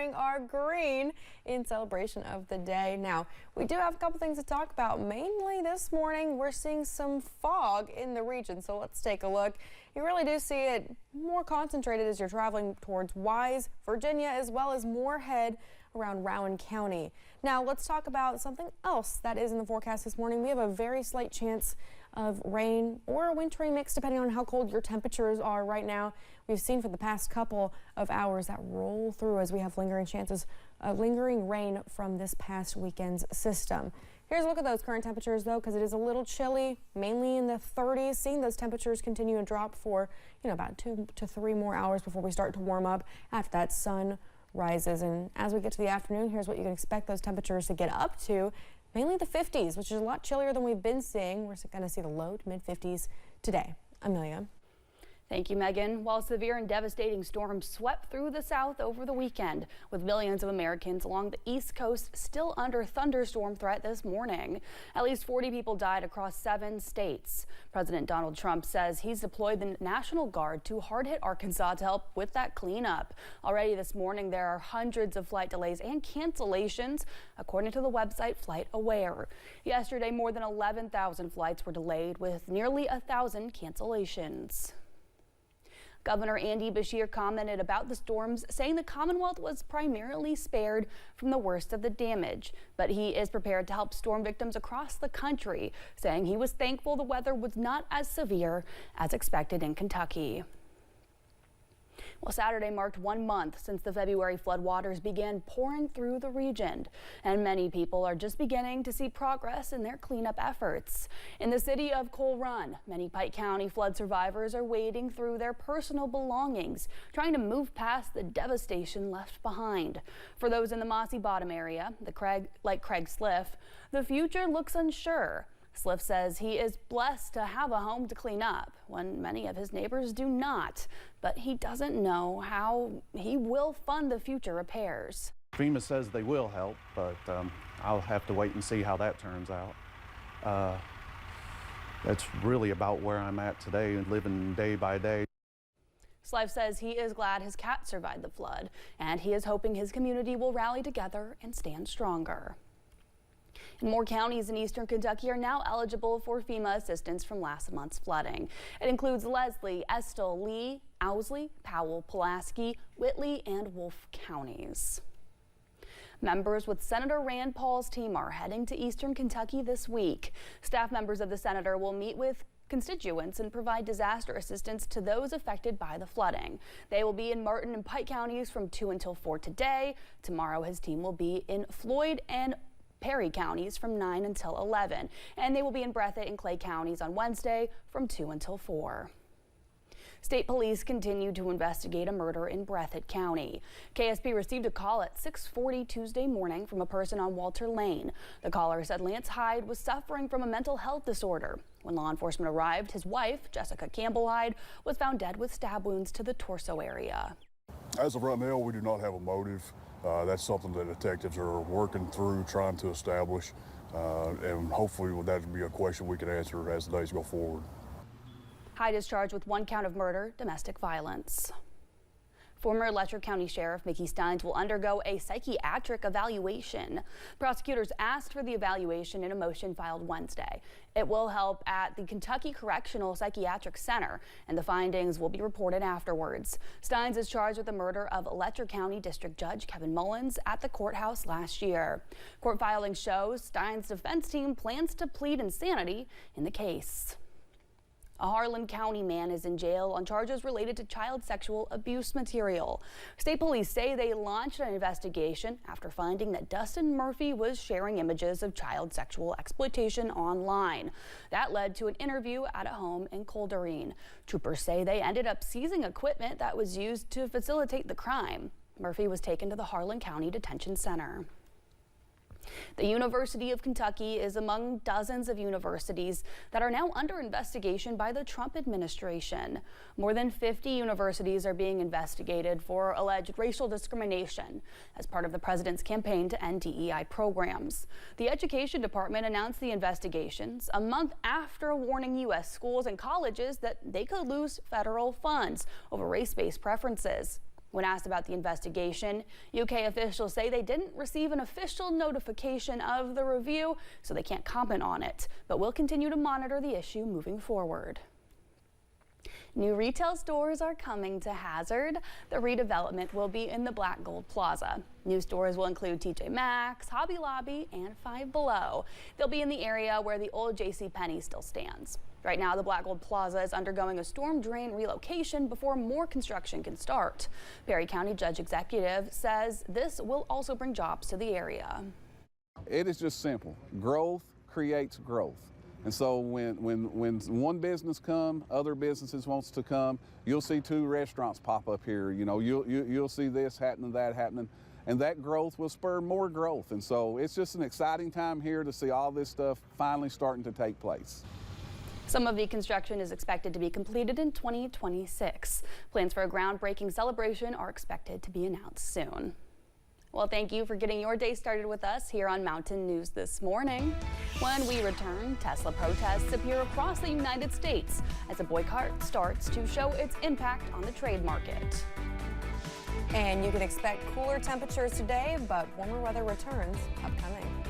wearing our green in celebration of the day. Now, we do have a couple things to talk about. Mainly this morning, we're seeing some fog in the region, so let's take a look. You really do see it more concentrated as you're traveling towards Wise, Virginia, as well as Moorhead around Harlan County. Now, let's talk about something else that is in the forecast this morning. We have a very slight chance of rain or a wintry mix depending on how cold your temperatures are right now. We've seen for the past couple of hours that roll through as we have lingering chances of lingering rain from this past weekend's system. Here's a look at those current temperatures though, because it is a little chilly, mainly in the 30s. Seeing those temperatures continue to drop for about 2 to 3 more hours before we start to warm up after that sun rises. And as we get to the afternoon, here's what you can expect those temperatures to get up to. Mainly the 50s, which is a lot chillier than we've been seeing. We're going to see the low to mid 50s today. Amelia. Thank you, Megan. While severe and devastating storms swept through the South over the weekend, with millions of Americans along the East Coast still under thunderstorm threat this morning. At least 40 people died across 7 states. President Donald Trump says he's deployed the National Guard to hard-hit Arkansas to help with that cleanup. Already this morning, there are hundreds of flight delays and cancellations, according to the website FlightAware. Yesterday, more than 11,000 flights were delayed, with nearly 1,000 cancellations. Governor Andy Beshear commented about the storms, saying the Commonwealth was primarily spared from the worst of the damage, but he is prepared to help storm victims across the country, saying he was thankful the weather was not as severe as expected in Kentucky. Well, Saturday marked 1 month since the February floodwaters began pouring through the region, and many people are just beginning to see progress in their cleanup efforts. In the city of Coal Run, many Pike County flood survivors are wading through their personal belongings, trying to move past the devastation left behind. For those in the Mossy Bottom area, like Craig Sliff, the future looks unsure. Sliff says he is blessed to have a home to clean up when many of his neighbors do not, but he doesn't know how he will fund the future repairs. FEMA says they will help, but I'll have to wait and see how that turns out. That's really about where I'm at today and living day by day. Sliff says he is glad his cat survived the flood, and he is hoping his community will rally together and stand stronger. More counties in eastern Kentucky are now eligible for FEMA assistance from last month's flooding. It includes Leslie, Estill, Lee, Owsley, Powell, Pulaski, Whitley, and Wolfe counties. Members with Senator Rand Paul's team are heading to eastern Kentucky this week. Staff members of the senator will meet with constituents and provide disaster assistance to those affected by the flooding. They will be in Martin and Pike counties from 2 until 4 today. Tomorrow his team will be in Floyd and Perry counties from 9 until 11, and they will be in Breathitt and Clay counties on Wednesday from 2 until 4. State police continue to investigate a murder in Breathitt County. KSP received a call at 6:40 Tuesday morning from a person on Walter Lane. The caller said Lance Hyde was suffering from a mental health disorder. When law enforcement arrived, his wife, Jessica Campbell Hyde, was found dead with stab wounds to the torso area. As of right now, we do not have a motive. That's something that detectives are working through, trying to establish, and hopefully that will be a question we can answer as the days go forward. Hyde is charged with 1 count of murder, domestic violence. Former Letcher County Sheriff Mickey Steins will undergo a psychiatric evaluation. Prosecutors asked for the evaluation in a motion filed Wednesday. It will help at the Kentucky Correctional Psychiatric Center, and the findings will be reported afterwards. Steins is charged with the murder of Letcher County District Judge Kevin Mullins at the courthouse last year. Court filing shows Steins' defense team plans to plead insanity in the case. A Harlan County man is in jail on charges related to child sexual abuse material. State police say they launched an investigation after finding that Dustin Murphy was sharing images of child sexual exploitation online. That led to an interview at a home in Colderine. Troopers say they ended up seizing equipment that was used to facilitate the crime. Murphy was taken to the Harlan County Detention Center. The University of Kentucky is among dozens of universities that are now under investigation by the Trump administration. More than 50 universities are being investigated for alleged racial discrimination as part of the president's campaign to end DEI programs. The Education Department announced the investigations a month after warning U.S. schools and colleges that they could lose federal funds over race-based preferences. When asked about the investigation, UK officials say they didn't receive an official notification of the review, so they can't comment on it, but will continue to monitor the issue moving forward. New retail stores are coming to Hazard. The redevelopment will be in the Black Gold Plaza. New stores will include TJ Maxx, Hobby Lobby, and Five Below. They'll be in the area where the old JCPenney still stands. Right now, the Black Gold Plaza is undergoing a storm drain relocation before more construction can start. Perry County Judge Executive says this will also bring jobs to the area. It is just simple. Growth creates growth. And so when one business comes, other businesses wants to come. You'll see 2 restaurants pop up here. You know, you'll see this happening, that happening, and that growth will spur more growth. And so it's just an exciting time here to see all this stuff finally starting to take place. Some of the construction is expected to be completed in 2026. Plans for a groundbreaking celebration are expected to be announced soon. Well, thank you for getting your day started with us here on Mountain News this morning. When we return, Tesla protests appear across the United States as a boycott starts to show its impact on the trade market. And you can expect cooler temperatures today, but warmer weather returns upcoming.